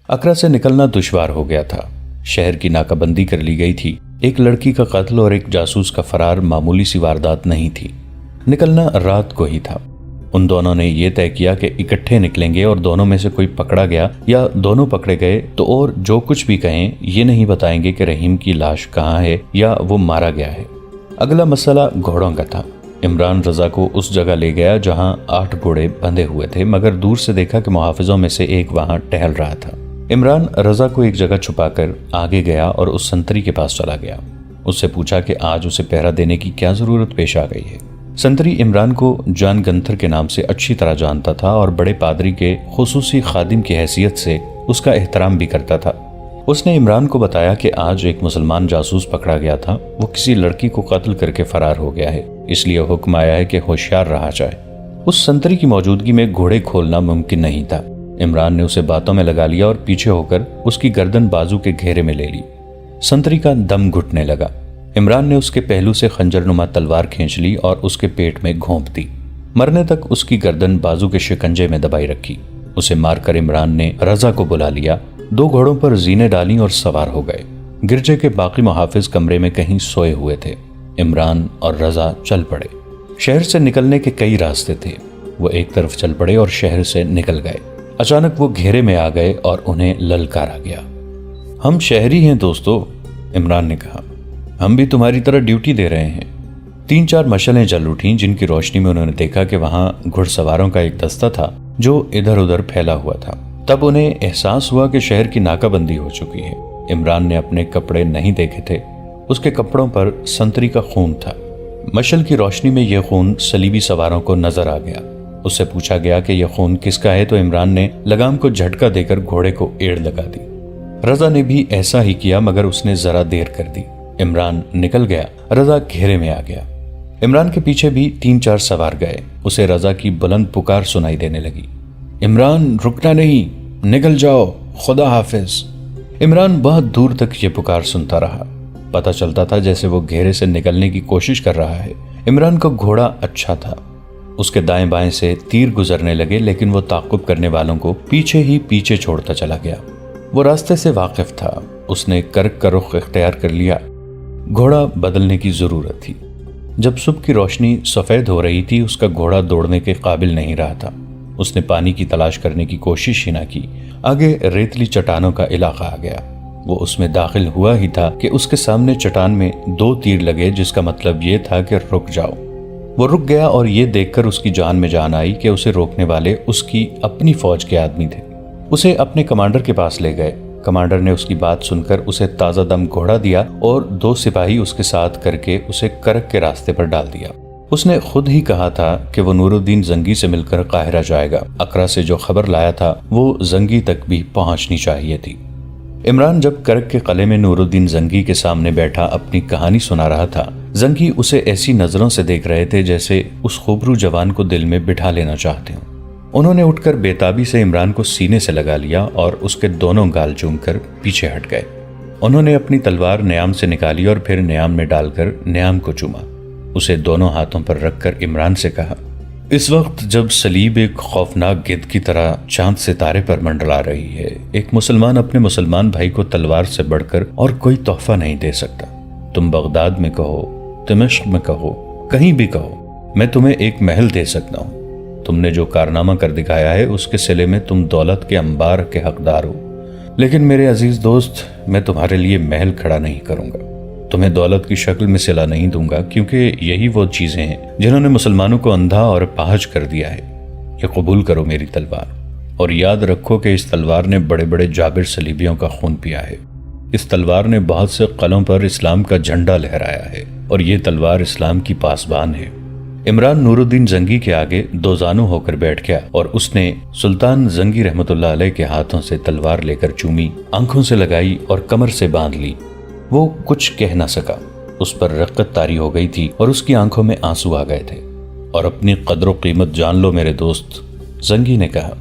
اقرا سے نکلنا دشوار ہو گیا تھا۔ شہر کی ناکہ بندی کر لی گئی تھی۔ ایک لڑکی کا قتل اور ایک جاسوس کا فرار معمولی سی واردات نہیں تھی۔ نکلنا رات کو ہی تھا۔ ان دونوں نے یہ طے کیا کہ اکٹھے نکلیں گے، اور دونوں میں سے کوئی پکڑا گیا یا دونوں پکڑے گئے تو اور جو کچھ بھی کہیں یہ نہیں بتائیں گے کہ رحیم کی لاش کہاں ہے یا وہ مارا گیا ہے۔ اگلا مسئلہ گھوڑوں کا تھا۔ عمران رضا کو اس جگہ لے گیا جہاں 8 گھوڑے بندھے ہوئے تھے، مگر دور سے دیکھا کہ محافظوں میں سے ایک وہاں ٹہل رہا تھا۔ عمران رضا کو ایک جگہ چھپا کر آگے گیا اور اس سنتری کے پاس چلا گیا۔ اس سے پوچھا کہ آج اسے پہرا دینے کی کیا ضرورت پیش آ گئی ہے۔ سنتری عمران کو جان گنتھر کے نام سے اچھی طرح جانتا تھا اور بڑے پادری کے خصوصی خادم کی حیثیت سے اس کا احترام بھی کرتا تھا۔ اس نے عمران کو بتایا کہ آج ایک مسلمان جاسوس پکڑا گیا تھا، وہ کسی لڑکی کو قتل کر کے فرار ہو گیا ہے، اس لیے حکم آیا ہے کہ ہوشیار رہا جائے۔ اس سنتری کی موجودگی میں گھوڑے کھولنا ممکن نہیں تھا۔ عمران نے اسے باتوں میں لگا لیا اور پیچھے ہو کر اس کی گردن بازو کے گھیرے میں لے لی۔ سنتری کا دم گھٹنے لگا۔ عمران نے اس کے پہلو سے خنجر نما تلوار کھینچ لی اور اس کے پیٹ میں گھونپ دی۔ مرنے تک اس کی گردن بازو کے شکنجے میں دبائی رکھی۔ اسے مار کر عمران نے رضا کو بلا لیا، 2 گھوڑوں پر زینے ڈالیں اور سوار ہو گئے۔ گرجے کے باقی محافظ کمرے میں کہیں سوئے ہوئے تھے۔ عمران اور رضا چل پڑے۔ شہر سے نکلنے کے کئی راستے تھے۔ وہ ایک طرف چل پڑے اور شہر سے نکل گئے۔ اچانک وہ گھیرے میں آ گئے اور انہیں للکارا گیا۔ ہم شہری ہیں دوستو، عمران نے کہا، ہم بھی تمہاری طرح ڈیوٹی دے رہے ہیں۔ 3-4 مشعلیں جل اٹھیں جن کی روشنی میں انہوں نے دیکھا کہ وہاں گھڑ سواروں کا ایک دستہ تھا جو ادھر ادھر پھیلا ہوا تھا۔ تب انہیں احساس ہوا کہ شہر کی ناکہ بندی ہو چکی ہے۔ عمران نے اپنے کپڑے نہیں دیکھے تھے، اس کے کپڑوں پر سنتری کا خون تھا۔ مشعل کی روشنی میں یہ خون صلیبی سواروں کو نظر آ گیا۔ اس سے پوچھا گیا کہ یہ خون کس کا ہے تو عمران نے لگام کو جھٹکا دے کر گھوڑے کو ایڑ لگا دی۔ رضا نے بھی ایسا ہی کیا مگر اس نے ذرا دیر کر دی۔ عمران نکل گیا، رضا گھیرے میں آ گیا۔ عمران کے پیچھے بھی 3-4 سوار گئے۔ اسے رضا کی بلند پکار سنائی دینے لگی، عمران رکنا نہیں، نکل جاؤ، خدا حافظ۔ عمران بہت دور تک یہ پکار سنتا رہا۔ پتہ چلتا تھا جیسے وہ گھیرے سے نکلنے کی کوشش کر رہا ہے۔ عمران کا گھوڑا اچھا تھا۔ اس کے دائیں بائیں سے تیر گزرنے لگے لیکن وہ تعقب کرنے والوں کو پیچھے ہی پیچھے چھوڑتا چلا گیا۔ وہ راستے سے واقف تھا۔ اس نے کرک کا رخ اختیار کر لیا۔ گھوڑا بدلنے کی ضرورت تھی۔ جب صبح کی روشنی سفید ہو رہی تھی اس کا گھوڑا دوڑنے کے قابل نہیں رہا تھا۔ اس نے پانی کی تلاش کرنے کی کوشش ہی نہ کی۔ آگے ریتلی چٹانوں کا علاقہ آ گیا۔ وہ اس میں داخل ہوا ہی تھا کہ اس کے سامنے چٹان میں 2 تیر لگے، جس کا مطلب یہ تھا کہ رک جاؤ۔ وہ رک گیا اور یہ دیکھ کر اس کی جان میں جان آئی کہ اسے روکنے والے اس کی اپنی فوج کے آدمی تھے۔ اسے اپنے کمانڈر کے پاس لے گئے۔ کمانڈر نے اس کی بات سن کر اسے تازہ دم گھوڑا دیا اور 2 سپاہی اس کے ساتھ کر کے اسے کرک کے راستے پر ڈال دیا۔ اس نے خود ہی کہا تھا کہ وہ نور الدین زنگی سے مل کر قاہرہ جائے گا۔ اقرا سے جو خبر لایا تھا وہ زنگی تک بھی پہنچنی چاہیے تھی۔ عمران جب کرک کے قلعے میں نور الدین زنگی کے سامنے بیٹھا اپنی کہانی سنا رہا تھا، زنگی اسے ایسی نظروں سے دیکھ رہے تھے جیسے اس خوبرو جوان کو دل میں بٹھا لینا چاہتے ہوں۔ انہوں نے اٹھ کر بےتابی سے عمران کو سینے سے لگا لیا اور اس کے دونوں گال چوم کر پیچھے ہٹ گئے۔ انہوں نے اپنی تلوار نیام سے نکالی اور پھر نیام میں ڈال کر نیام کو چوما۔ اسے دونوں ہاتھوں پر رکھ کر عمران سے کہا، اس وقت جب صلیب ایک خوفناک گدھ کی طرح چاند ستارے پر منڈلا رہی ہے، ایک مسلمان اپنے مسلمان بھائی کو تلوار سے بڑھ کر اور کوئی تحفہ نہیں دے سکتا۔ تم بغداد میں کہو، دمشق میں کہو، کہیں بھی کہو، میں تمہیں ایک محل دے سکتا ہوں۔ تم نے جو کارنامہ کر دکھایا ہے اس کے صلے میں تم دولت کے انبار کے حقدار ہو، لیکن میرے عزیز دوست، میں تمہارے لیے محل کھڑا نہیں کروں گا، تمہیں دولت کی شکل میں صلہ نہیں دوں گا، کیونکہ یہی وہ چیزیں ہیں جنہوں نے مسلمانوں کو اندھا اور پاہج کر دیا ہے۔ یہ قبول کرو میری تلوار، اور یاد رکھو کہ اس تلوار نے بڑے بڑے جابر صلیبیوں کا خون پیا ہے۔ اس تلوار نے بہت سے قلعوں پر اسلام کا جھنڈا لہرایا ہے، اور یہ تلوار اسلام کی پاسبان ہے۔ عمران نور الدین زنگی کے آگے 2 زانو ہو کر بیٹھ گیا اور اس نے سلطان زنگی رحمت اللہ علیہ کے ہاتھوں سے تلوار لے کر چومی، آنکھوں سے لگائی اور کمر سے باندھ لی۔ وہ کچھ کہہ نہ سکا، اس پر رقت طاری ہو گئی تھی اور اس کی آنکھوں میں آنسو آ گئے تھے۔ اور اپنی قدر و قیمت جان لو میرے دوست، زنگی نے کہا،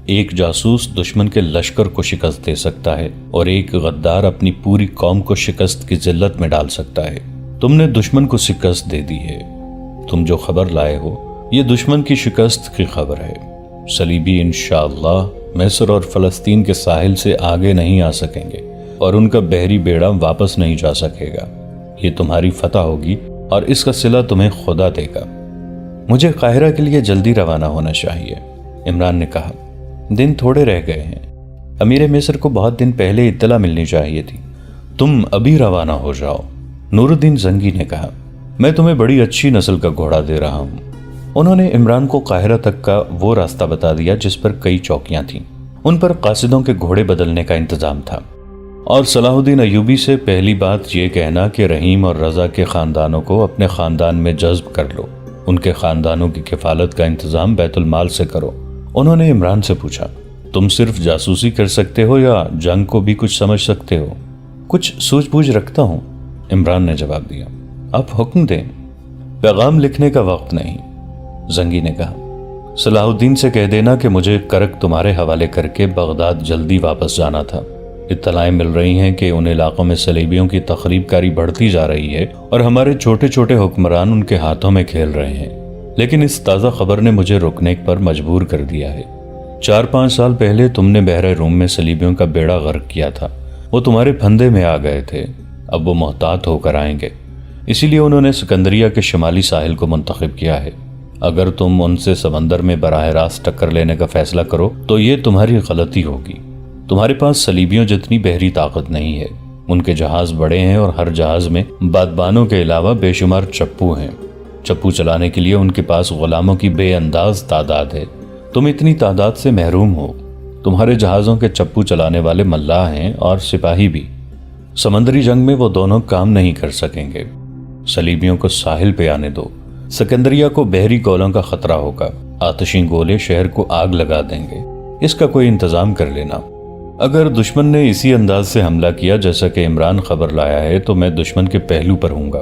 ایک جاسوس دشمن کے لشکر کو شکست دے سکتا ہے اور ایک غدار اپنی پوری قوم کو شکست کی ذلت میں ڈال سکتا ہے۔ تم نے دشمن کو شکست دے دی ہے۔ تم جو خبر لائے ہو یہ دشمن کی شکست کی خبر ہے۔ صلیبی انشاءاللہ مصر اور فلسطین کے ساحل سے آگے نہیں آ سکیں گے اور ان کا بحری بیڑا واپس نہیں جا سکے گا۔ یہ تمہاری فتح ہوگی اور اس کا صلہ تمہیں خدا دے گا۔ مجھے قاہرہ کے لیے جلدی روانہ ہونا چاہیے، عمران نے کہا۔ دن تھوڑے رہ گئے ہیں، امیر مصر کو بہت دن پہلے اطلاع ملنی چاہیے تھی۔ تم ابھی روانہ ہو جاؤ، نور الدین زنگی نے کہا۔ میں تمہیں بڑی اچھی نسل کا گھوڑا دے رہا ہوں۔ انہوں نے عمران کو قاہرہ تک کا وہ راستہ بتا دیا جس پر کئی چوکیاں تھیں۔ ان پر قاصدوں کے گھوڑے بدلنے کا انتظام تھا، اور صلاح الدین ایوبی سے پہلی بات یہ کہنا کہ رحیم اور رضا کے خاندانوں کو اپنے خاندان میں جذب کر لو، ان کے خاندانوں کی کفالت کا انتظام بیت المال سے کرو۔ انہوں نے عمران سے پوچھا، تم صرف جاسوسی کر سکتے ہو یا جنگ کو بھی کچھ سمجھ سکتے ہو؟ کچھ سوچ بوجھ رکھتا ہوں، عمران نے جواب دیا۔ آپ حکم دیں۔ پیغام لکھنے کا وقت نہیں، زنگی نے کہا۔ صلاح الدین سے کہہ دینا کہ مجھے کرک تمہارے حوالے کر کے بغداد جلدی واپس جانا تھا۔ اطلاعیں مل رہی ہیں کہ ان علاقوں میں صلیبیوں کی تخریب کاری بڑھتی جا رہی ہے اور ہمارے چھوٹے چھوٹے حکمران ان کے ہاتھوں میں کھیل رہے ہیں، لیکن اس تازہ خبر نے مجھے رکنے پر مجبور کر دیا ہے۔ 4-5 سال پہلے تم نے بحر روم میں صلیبیوں کا بیڑا غرق کیا تھا، وہ تمہارے پھندے میں آ گئے تھے، اب وہ محتاط ہو کر آئیں گے، اسی لیے انہوں نے سکندریہ کے شمالی ساحل کو منتخب کیا ہے۔ اگر تم ان سے سمندر میں براہ راست ٹکر لینے کا فیصلہ کرو تو یہ تمہاری غلطی ہوگی۔ تمہارے پاس صلیبیوں جتنی بحری طاقت نہیں ہے، ان کے جہاز بڑے ہیں اور ہر جہاز میں بادبانوں کے علاوہ بے شمار چپو ہیں۔ چپو چلانے کے لیے ان کے پاس غلاموں کی بے انداز تعداد ہے۔ تم اتنی تعداد سے محروم ہو۔ تمہارے جہازوں کے چپو چلانے والے ملاح ہیں اور سپاہی بھی۔ سمندری جنگ میں وہ دونوں کام نہیں کر سکیں گے۔ صلیبیوں کو ساحل پہ آنے دو۔ سکندریہ کو بحری گولوں کا خطرہ ہوگا، آتشی گولے شہر کو آگ لگا دیں گے، اس کا کوئی انتظام کر لینا۔ اگر دشمن نے اسی انداز سے حملہ کیا جیسا کہ عمران خبر لایا ہے تو میں دشمن کے پہلو پر ہوں گا،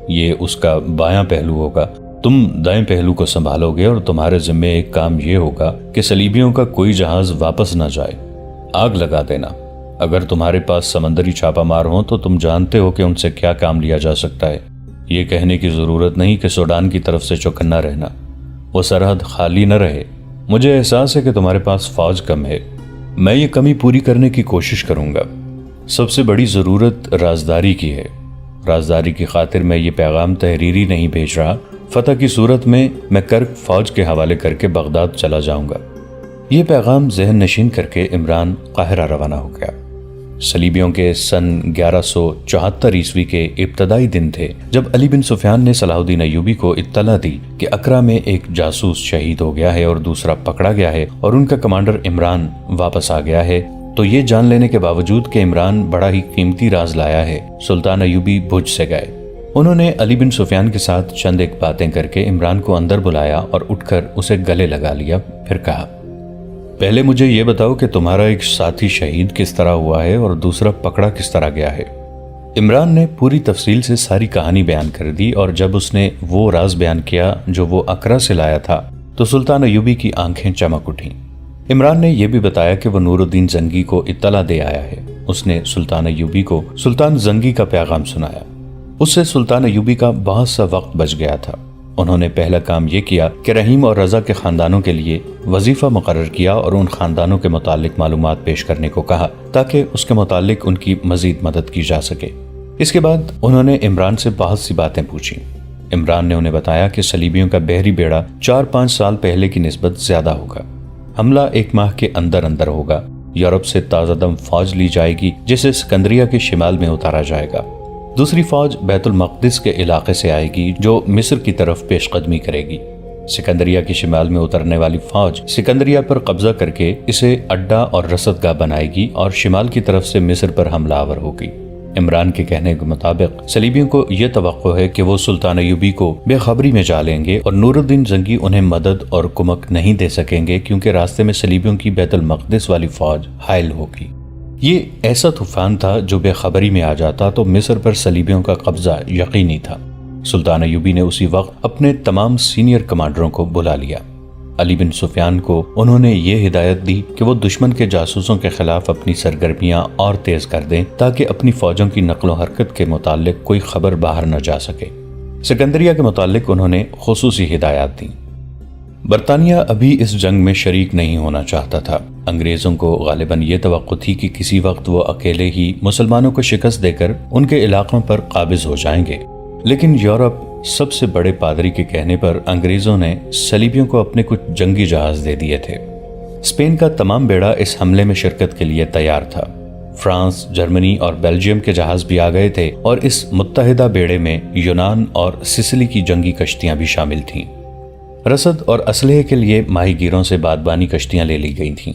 یہ اس کا بایاں پہلو ہوگا، تم دائیں پہلو کو سنبھالو گے اور تمہارے ذمہ ایک کام یہ ہوگا کہ صلیبیوں کا کوئی جہاز واپس نہ جائے، آگ لگا دینا۔ اگر تمہارے پاس سمندری چھاپہ مار ہوں تو تم جانتے ہو کہ ان سے کیا کام لیا جا سکتا ہے۔ یہ کہنے کی ضرورت نہیں کہ سوڈان کی طرف سے چوکنا رہنا، وہ سرحد خالی نہ رہے۔ مجھے احساس ہے کہ تمہارے پاس فوج کم ہے، میں یہ کمی پوری کرنے کی کوشش کروں گا۔ سب سے بڑی ضرورت رازداری کی ہے۔ رازداری کی خاطر میں یہ پیغام تحریری نہیں بھیج رہا، فتح کی صورت میں کرک فوج کے حوالے کر کے بغداد چلا جاؤں گا۔ یہ پیغام ذہن نشین کر کے عمران قاہرہ روانہ ہو گیا۔ صلیبیوں کے سن 1174 عیسوی کے ابتدائی دن تھے جب علی بن سفیان نے صلاح الدین ایوبی کو اطلاع دی کہ اکرا میں ایک جاسوس شہید ہو گیا ہے اور دوسرا پکڑا گیا ہے اور ان کا کمانڈر عمران واپس آ گیا ہے، تو یہ جان لینے کے باوجود کہ عمران بڑا ہی قیمتی راز لایا ہے، سلطان ایوبی بھج سے گئے۔ انہوں نے علی بن سفیان کے ساتھ چند ایک باتیں کر کے عمران کو اندر بلایا اور اٹھ کر اسے گلے لگا لیا، پھر کہا، پہلے مجھے یہ بتاؤ کہ تمہارا ایک ساتھی شہید کس طرح ہوا ہے اور دوسرا پکڑا کس طرح گیا ہے۔ عمران نے پوری تفصیل سے ساری کہانی بیان کر دی، اور جب اس نے وہ راز بیان کیا جو وہ اکرا سے لایا تھا تو سلطان ایوبی کی آنکھیں چمک اٹھیں۔ عمران نے یہ بھی بتایا کہ وہ نور الدین زنگی کو اطلاع دے آیا ہے۔ اس نے سلطان ایوبی کو سلطان زنگی کا پیغام سنایا۔ اس سے سلطان ایوبی کا بہت سا وقت بچ گیا تھا۔ انہوں نے پہلا کام یہ کیا کہ رحیم اور رضا کے خاندانوں کے لیے وظیفہ مقرر کیا اور ان خاندانوں کے متعلق معلومات پیش کرنے کو کہا تاکہ اس کے متعلق ان کی مزید مدد کی جا سکے۔ اس کے بعد انہوں نے عمران سے بہت سی باتیں پوچھی۔ عمران نے انہیں بتایا کہ صلیبیوں کا بحری بیڑا 4-5 سال پہلے کی نسبت زیادہ ہوگا۔ حملہ 1 ماہ کے اندر اندر ہوگا۔ یورپ سے تازہ دم فوج لی جائے گی جسے سکندریہ کے شمال میں اتارا جائے گا۔ دوسری فوج بیت المقدس کے علاقے سے آئے گی جو مصر کی طرف پیش قدمی کرے گی۔ سکندریہ کے شمال میں اترنے والی فوج سکندریہ پر قبضہ کر کے اسے اڈا اور رسد گاہ بنائے گی اور شمال کی طرف سے مصر پر حملہ آور ہوگی۔ عمران کے کہنے کے مطابق صلیبیوں کو یہ توقع ہے کہ وہ سلطان ایوبی کو بے خبری میں جا لیں گے اور نور الدین زنگی انہیں مدد اور کمک نہیں دے سکیں گے کیونکہ راستے میں صلیبیوں کی بیت المقدس والی فوج حائل ہوگی۔ یہ ایسا طوفان تھا جو بے خبری میں آ جاتا تو مصر پر صلیبیوں کا قبضہ یقینی تھا۔ سلطان ایوبی نے اسی وقت اپنے تمام سینئر کمانڈروں کو بلا لیا۔ علی بن سفیان کو انہوں نے یہ ہدایت دی کہ وہ دشمن کے جاسوسوں کے خلاف اپنی سرگرمیاں اور تیز کر دیں تاکہ اپنی فوجوں کی نقل و حرکت کے متعلق کوئی خبر باہر نہ جا سکے۔ سکندریہ کے متعلق انہوں نے خصوصی ہدایات دیں۔ برطانیہ ابھی اس جنگ میں شریک نہیں ہونا چاہتا تھا۔ انگریزوں کو غالباً یہ توقع تھی کہ کسی وقت وہ اکیلے ہی مسلمانوں کو شکست دے کر ان کے علاقوں پر قابض ہو جائیں گے، لیکن یورپ سب سے بڑے پادری کے کہنے پر انگریزوں نے صلیبیوں کو اپنے کچھ جنگی جہاز دے دیے تھے۔ اسپین کا تمام بیڑا اس حملے میں شرکت کے لیے تیار تھا۔ فرانس، جرمنی اور بیلجیم کے جہاز بھی آ گئے تھے اور اس متحدہ بیڑے میں یونان اور سسلی کی جنگی کشتیاں بھی شامل تھیں۔ رسد اور اسلحے کے لیے ماہی گیروں سے بادبانی کشتیاں لے لی گئی تھیں،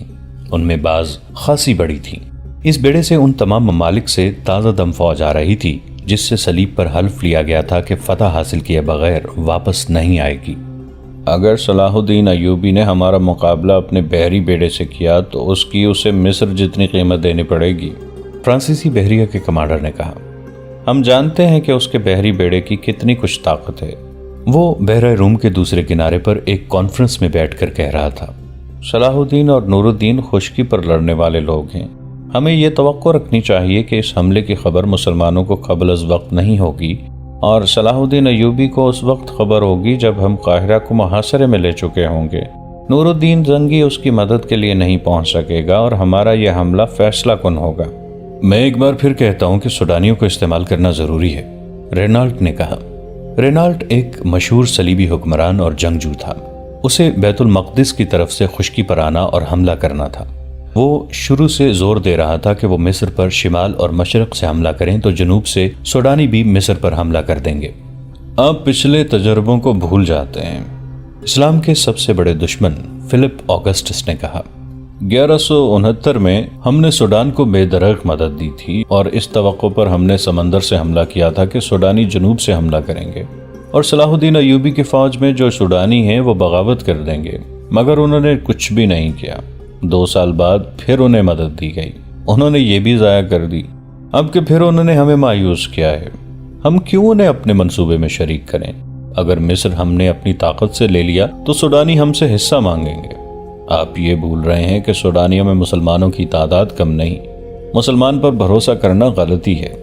ان میں بعض خاصی بڑی تھیں۔ اس بیڑے سے ان تمام ممالک سے تازہ دم فوج آ رہی تھی جس سے صلیب پر حلف لیا گیا تھا کہ فتح حاصل کیے بغیر واپس نہیں آئے گی۔ اگر صلاح الدین ایوبی نے ہمارا مقابلہ اپنے بحری بیڑے سے کیا تو اسے مصر جتنی قیمت دینی پڑے گی، فرانسیسی بحریہ کے کمانڈر نے کہا۔ ہم جانتے ہیں کہ اس کے بحری بیڑے کی کتنی کچھ طاقت ہے۔ وہ بحیرہ روم کے دوسرے کنارے پر ایک کانفرنس میں بیٹھ کر کہہ رہا تھا، صلاح الدین اور نور الدین خشکی پر لڑنے والے لوگ ہیں۔ ہمیں یہ توقع رکھنی چاہیے کہ اس حملے کی خبر مسلمانوں کو قبل از وقت نہیں ہوگی، اور صلاح الدین ایوبی کو اس وقت خبر ہوگی جب ہم قاہرہ کو محاصرے میں لے چکے ہوں گے۔ نور الدین زنگی اس کی مدد کے لیے نہیں پہنچ سکے گا اور ہمارا یہ حملہ فیصلہ کن ہوگا۔ میں ایک بار پھر کہتا ہوں کہ سوڈانیوں کو استعمال کرنا ضروری ہے، رینالٹ نے کہا۔ رینالٹ ایک مشہور صلیبی حکمران اور جنگجو تھا۔ اسے بیت المقدس کی طرف سے خشکی پر آنا اور حملہ کرنا تھا۔ وہ شروع سے زور دے رہا تھا کہ وہ مصر پر شمال اور مشرق سے حملہ کریں تو جنوب سے سوڈانی بھی مصر پر حملہ کر دیں گے۔ آپ پچھلے تجربوں کو بھول جاتے ہیں، اسلام کے سب سے بڑے دشمن فلپ آگسٹس نے کہا۔ 1169 میں ہم نے سوڈان کو بے دریغ مدد دی تھی اور اس توقع پر ہم نے سمندر سے حملہ کیا تھا کہ سوڈانی جنوب سے حملہ کریں گے اور صلاح الدین ایوبی کی فوج میں جو سوڈانی ہیں وہ بغاوت کر دیں گے، مگر انہوں نے کچھ بھی نہیں کیا۔ 2 سال بعد پھر انہیں مدد دی گئی، انہوں نے یہ بھی ضائع کر دی، اب کہ پھر انہوں نے ہمیں مایوس کیا ہے۔ ہم کیوں انہیں اپنے منصوبے میں شریک کریں؟ اگر مصر ہم نے اپنی طاقت سے لے لیا تو سوڈانی ہم سے حصہ مانگیں گے۔ آپ یہ بھول رہے ہیں کہ سوڈانیوں میں مسلمانوں کی تعداد کم نہیں۔ مسلمان پر بھروسہ کرنا غلطی ہے۔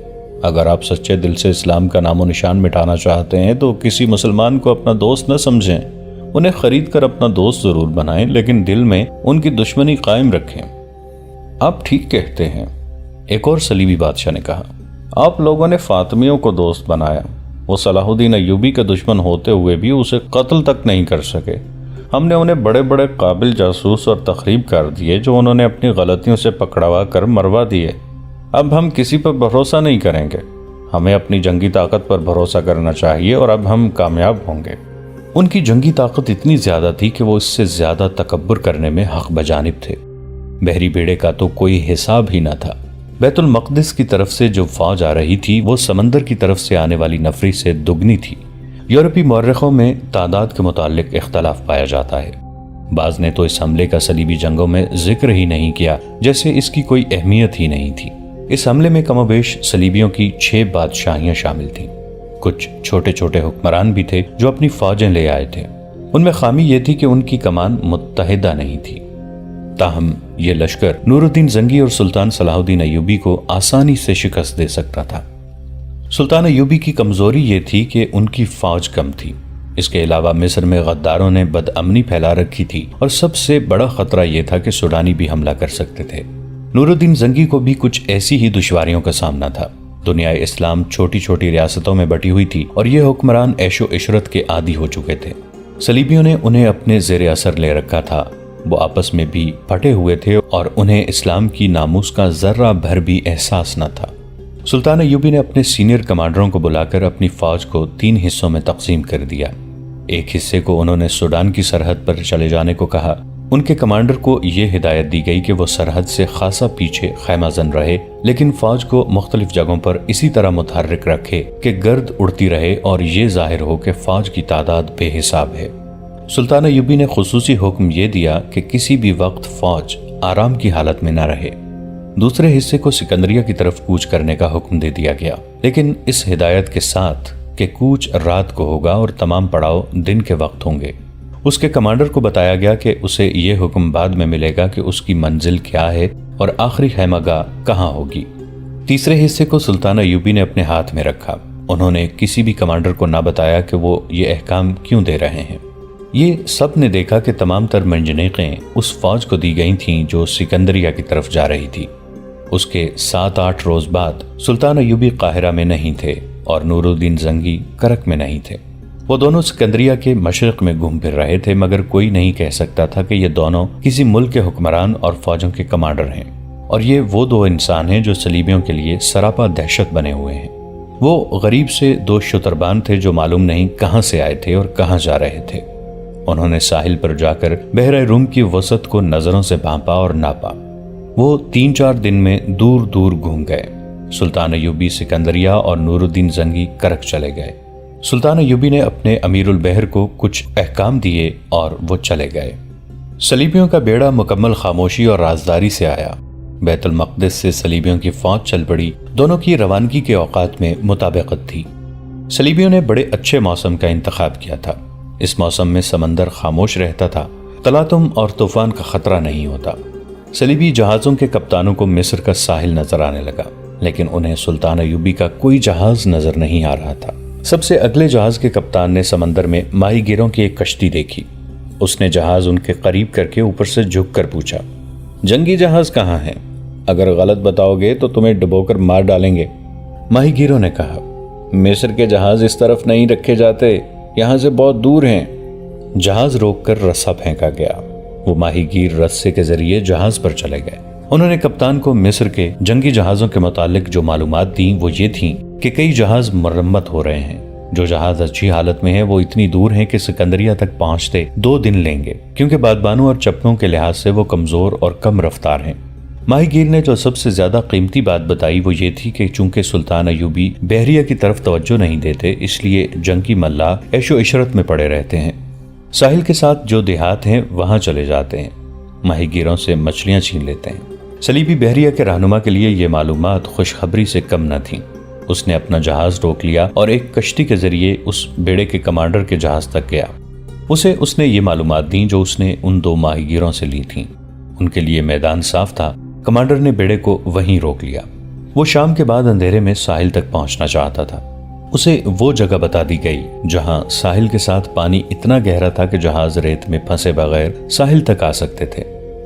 اگر آپ سچے دل سے اسلام کا نام و نشان مٹانا چاہتے ہیں تو کسی مسلمان کو اپنا دوست نہ سمجھیں، انہیں خرید کر اپنا دوست ضرور بنائیں لیکن دل میں ان کی دشمنی قائم رکھیں۔ آپ ٹھیک کہتے ہیں، ایک اور صلیبی بادشاہ نے کہا۔ آپ لوگوں نے فاطمیوں کو دوست بنایا، وہ صلاح الدین ایوبی کا دشمن ہوتے ہوئے بھی اسے قتل تک نہیں کر سکے۔ ہم نے انہیں بڑے بڑے قابل جاسوس اور تخریب کر دیے جو انہوں نے اپنی غلطیوں سے پکڑوا کر مروا دیے۔ اب ہم کسی پر بھروسہ نہیں کریں گے، ہمیں اپنی جنگی طاقت پر بھروسہ کرنا چاہیے اور اب ہم کامیاب ہوں گے۔ ان کی جنگی طاقت اتنی زیادہ تھی کہ وہ اس سے زیادہ تکبر کرنے میں حق بجانب تھے۔ بحری بیڑے کا تو کوئی حساب ہی نہ تھا۔ بیت المقدس کی طرف سے جو فوج آ رہی تھی وہ سمندر کی طرف سے آنے والی نفری سے دگنی تھی۔ یورپی مورخوں میں تعداد کے متعلق اختلاف پایا جاتا ہے۔ بعض نے تو اس حملے کا صلیبی جنگوں میں ذکر ہی نہیں کیا، جیسے اس کی کوئی اہمیت ہی نہیں تھی۔ اس حملے میں کم و بیش صلیبیوں کی 6 بادشاہیاں شامل تھیں۔ کچھ چھوٹے چھوٹے حکمران بھی تھے جو اپنی فوجیں لے آئے تھے۔ ان میں خامی یہ تھی کہ ان کی کمان متحدہ نہیں تھی۔ تاہم یہ لشکر نور الدین زنگی اور سلطان صلاح الدین ایوبی کو آسانی سے شکست دے سکتا تھا۔ سلطان ایوبی کی کمزوری یہ تھی کہ ان کی فوج کم تھی۔ اس کے علاوہ مصر میں غداروں نے بدامنی پھیلا رکھی تھی اور سب سے بڑا خطرہ یہ تھا کہ سوڈانی بھی حملہ کر سکتے تھے۔ نور الدین زنگی کو بھی کچھ ایسی ہی دشواریوں کا سامنا تھا۔ دنیا اسلام چھوٹی چھوٹی ریاستوں میں بٹی ہوئی تھی اور یہ حکمران عیش و عشرت کے عادی ہو چکے تھے۔ صلیبیوں نے انہیں اپنے زیر اثر لے رکھا تھا، وہ آپس میں بھی پھٹے ہوئے تھے اور انہیں اسلام کی ناموس کا ذرہ بھر بھی احساس نہ تھا۔ سلطان ایوبی نے اپنے سینئر کمانڈروں کو بلا کر اپنی فوج کو 3 حصوں میں تقسیم کر دیا۔ ایک حصے کو انہوں نے سوڈان کی سرحد پر چلے جانے کو کہا۔ ان کے کمانڈر کو یہ ہدایت دی گئی کہ وہ سرحد سے خاصا پیچھے خیمہ زن رہے، لیکن فوج کو مختلف جگہوں پر اسی طرح متحرک رکھے کہ گرد اڑتی رہے اور یہ ظاہر ہو کہ فوج کی تعداد بے حساب ہے۔ سلطان ایوبی نے خصوصی حکم یہ دیا کہ کسی بھی وقت فوج آرام کی حالت میں نہ رہے۔ دوسرے حصے کو سکندریہ کی طرف کوچ کرنے کا حکم دے دیا گیا، لیکن اس ہدایت کے ساتھ کہ کوچ رات کو ہوگا اور تمام پڑاؤ دن کے وقت ہوں گے۔ اس کے کمانڈر کو بتایا گیا کہ اسے یہ حکم بعد میں ملے گا کہ اس کی منزل کیا ہے اور آخری خیمہ گاہ کہاں ہوگی۔ تیسرے حصے کو سلطان ایوبی نے اپنے ہاتھ میں رکھا۔ انہوں نے کسی بھی کمانڈر کو نہ بتایا کہ وہ یہ احکام کیوں دے رہے ہیں۔ یہ سب نے دیکھا کہ تمام تر منجنیقیں اس فوج کو دی گئی تھیں جو سکندریہ کی طرف جا رہی تھی۔ اس کے 7-8 روز بعد سلطان ایوبی قاہرہ میں نہیں تھے اور نور الدین زنگی کرک میں نہیں تھے۔ وہ دونوں سکندریہ کے مشرق میں گھوم پھر رہے تھے، مگر کوئی نہیں کہہ سکتا تھا کہ یہ دونوں کسی ملک کے حکمران اور فوجوں کے کمانڈر ہیں، اور یہ وہ دو انسان ہیں جو صلیبیوں کے لیے سراپا دہشت بنے ہوئے ہیں۔ وہ غریب سے 2 شتربان تھے جو معلوم نہیں کہاں سے آئے تھے اور کہاں جا رہے تھے۔ انہوں نے ساحل پر جا کر بحر روم کی وسعت کو نظروں سے بھانپا اور ناپا۔ وہ 3-4 دن میں دور دور گھوم گئے۔ سلطان ایوبی سکندریہ اور نور الدین زنگی کرک چلے گئے۔ سلطان ایوبی نے اپنے امیر البحر کو کچھ احکام دیے اور وہ چلے گئے۔ صلیبیوں کا بیڑا مکمل خاموشی اور رازداری سے آیا۔ بیت المقدس سے صلیبیوں کی فوج چل پڑی۔ دونوں کی روانگی کے اوقات میں مطابقت تھی۔ صلیبیوں نے بڑے اچھے موسم کا انتخاب کیا تھا۔ اس موسم میں سمندر خاموش رہتا تھا، تلاطم اور طوفان کا خطرہ نہیں ہوتا۔ صلیبی جہازوں کے کپتانوں کو مصر کا ساحل نظر آنے لگا، لیکن انہیں سلطان ایوبی کا کوئی جہاز نظر نہیں آ رہا تھا۔ سب سے اگلے جہاز کے کپتان نے سمندر میں ماہی گیروں کی ایک کشتی دیکھی۔ اس نے جہاز ان کے قریب کر کے اوپر سے جھک کر پوچھا، جنگی جہاز کہاں ہیں؟ اگر غلط بتاؤ گے تو تمہیں ڈبو کر مار ڈالیں گے۔ ماہی گیروں نے کہا، مصر کے جہاز اس طرف نہیں رکھے جاتے، یہاں سے بہت دور ہیں۔ جہاز روک کر رسا پھینکا گیا۔ وہ ماہی گیر رسے کے ذریعے جہاز پر چلے گئے۔ انہوں نے کپتان کو مصر کے جنگی جہازوں کے متعلق جو معلومات دیں وہ یہ تھیں کہ کئی جہاز مرمت ہو رہے ہیں۔ جو جہاز اچھی حالت میں ہیں وہ اتنی دور ہیں کہ سکندریہ تک پہنچتے 2 دن لیں گے، کیونکہ بادبانوں اور چپڑوں کے لحاظ سے وہ کمزور اور کم رفتار ہیں۔ ماہی گیر نے جو سب سے زیادہ قیمتی بات بتائی وہ یہ تھی کہ چونکہ سلطان ایوبی بحریہ کی طرف توجہ نہیں دیتے، اس لیے جنگی ملاح عیش و عشرت میں پڑے رہتے ہیں۔ ساحل کے ساتھ جو دیہات ہیں وہاں چلے جاتے ہیں، ماہی گیروں سے مچھلیاں چھین لیتے ہیں۔ صلیبی بحریہ کے رہنما کے لیے یہ معلومات خوشخبری سے کم نہ تھیں۔ اس نے اپنا جہاز روک لیا اور ایک کشتی کے ذریعے اس بیڑے کے کمانڈر کے جہاز تک گیا۔ اس نے یہ معلومات دیں جو اس نے ان 2 ماہی گیروں سے لی تھیں۔ ان کے لیے میدان صاف تھا۔ کمانڈر نے بیڑے کو وہیں روک لیا۔ وہ شام کے بعد اندھیرے میں ساحل تک پہنچنا چاہتا تھا۔ اسے وہ جگہ بتا دی گئی جہاں ساحل کے ساتھ پانی اتنا گہرا تھا کہ جہاز ریت میں پھنسے بغیر ساحل تک آ سکتے تھے۔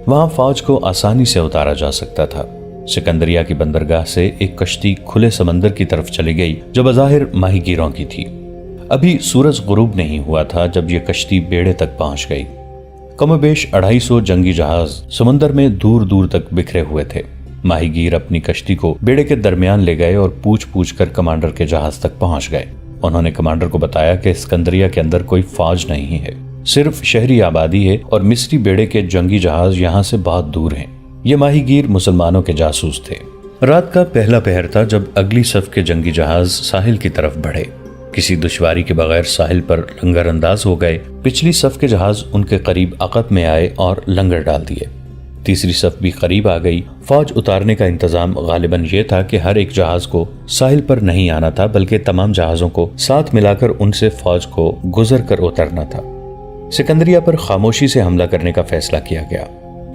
وہاں فوج کو آسانی سے اتارا جا سکتا تھا۔ سکندریہ کی بندرگاہ سے ایک کشتی کھلے سمندر کی طرف چلی گئی جو بظاہر ماہی گیروں کی تھی۔ ابھی سورج غروب نہیں ہوا تھا جب یہ کشتی بیڑے تک پہنچ گئی۔ کم و بیش 250 جنگی جہاز سمندر میں دور دور تک بکھرے ہوئے تھے۔ ماہی گیر اپنی کشتی کو بیڑے کے درمیان لے گئے اور پوچھ کر کمانڈر کے جہاز تک پہنچ گئے۔ انہوں نے کمانڈر کو بتایا کہ اسکندریہ کے اندر کوئی فوج نہیں ہے، صرف شہری آبادی ہے اور مصری بیڑے کے جنگی جہاز یہاں سے بہت دور ہیں۔ یہ ماہی گیر مسلمانوں کے جاسوس تھے۔ رات کا پہلا پہر تھا جب اگلی صف کے جنگی جہاز ساحل کی طرف بڑھے۔ کسی دشواری کے بغیر ساحل پر لنگر انداز ہو گئے۔ پچھلی صف کے جہاز ان کے قریب عقب میں آئے اور لنگر ڈال دیے۔ تیسری صف بھی قریب آ گئی۔ فوج اتارنے کا انتظام غالباً یہ تھا کہ ہر ایک جہاز کو ساحل پر نہیں آنا تھا، بلکہ تمام جہازوں کو ساتھ ملا کر ان سے فوج کو گزر کر اترنا تھا۔ سکندریہ پر خاموشی سے حملہ کرنے کا فیصلہ کیا گیا۔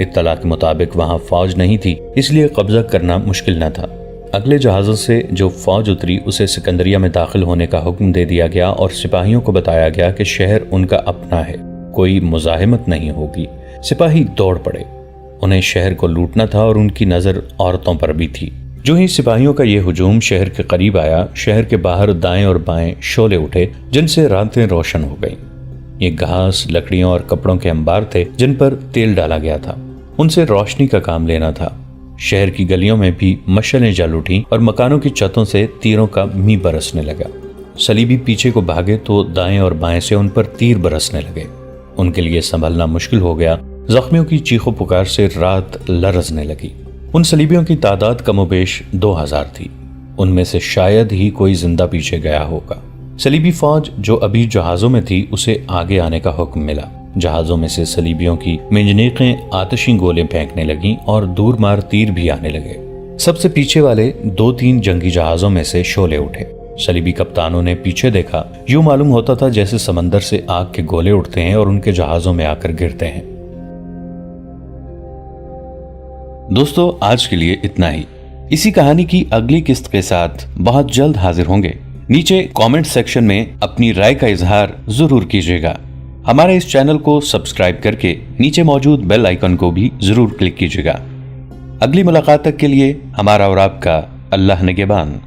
اطلاع کے مطابق وہاں فوج نہیں تھی، اس لیے قبضہ کرنا مشکل نہ تھا۔ اگلے جہازوں سے جو فوج اتری اسے سکندریہ میں داخل ہونے کا حکم دے دیا گیا اور سپاہیوں کو بتایا گیا کہ شہر ان کا اپنا ہے، کوئی مزاحمت نہیں ہوگی۔ سپاہی دوڑ پڑے۔ انہیں شہر کو لوٹنا تھا اور ان کی نظر عورتوں پر بھی تھی۔ جو ہی سپاہیوں کا یہ ہجوم شہر کے قریب آیا، شہر کے باہر دائیں اور بائیں شعلے اٹھے جن سے راتیں روشن ہو گئیں۔ یہ گھاس، لکڑیوں اور کپڑوں کے انبار تھے جن پر تیل ڈالا گیا تھا۔ ان سے روشنی کا کام لینا تھا۔ شہر کی گلیوں میں بھی مشعلیں جل اٹھیں اور مکانوں کی چھتوں سے تیروں کا می برسنے لگا۔ صلیبی پیچھے کو بھاگے تو دائیں اور بائیں سے ان پر تیر برسنے لگے۔ ان کے لیے سنبھلنا مشکل ہو گیا۔ زخمیوں کی چیخو پکار سے رات لرزنے لگی۔ ان صلیبیوں کی تعداد کم و بیش 2000 تھی۔ ان میں سے شاید ہی کوئی زندہ پیچھے گیا ہوگا۔ صلیبی فوج جو ابھی جہازوں میں تھی اسے آگے آنے کا حکم ملا۔ جہازوں میں سے صلیبیوں کی منجنیقیں آتشی گولے پھینکنے لگیں اور دور مار تیر بھی آنے لگے۔ سب سے پیچھے والے 2-3 جنگی جہازوں میں سے شعلے اٹھے۔ صلیبی کپتانوں نے پیچھے دیکھا۔ یوں معلوم ہوتا تھا جیسے سمندر سے آگ کے گولے اٹھتے ہیں اور ان کے جہازوں میں آ کر گرتے ہیں۔ دوستو، آج کے لیے اتنا ہی۔ اسی کہانی کی اگلی قسط کے ساتھ بہت جلد حاضر ہوں گے۔ نیچے کامنٹ سیکشن میں اپنی رائے کا اظہار ضرور کیجیے گا۔ ہمارے اس چینل کو سبسکرائب کر کے نیچے موجود بیل آئیکن کو بھی ضرور کلک کیجیے گا۔ اگلی ملاقات تک کے لیے ہمارا اور آپ کا اللہ نگہبان۔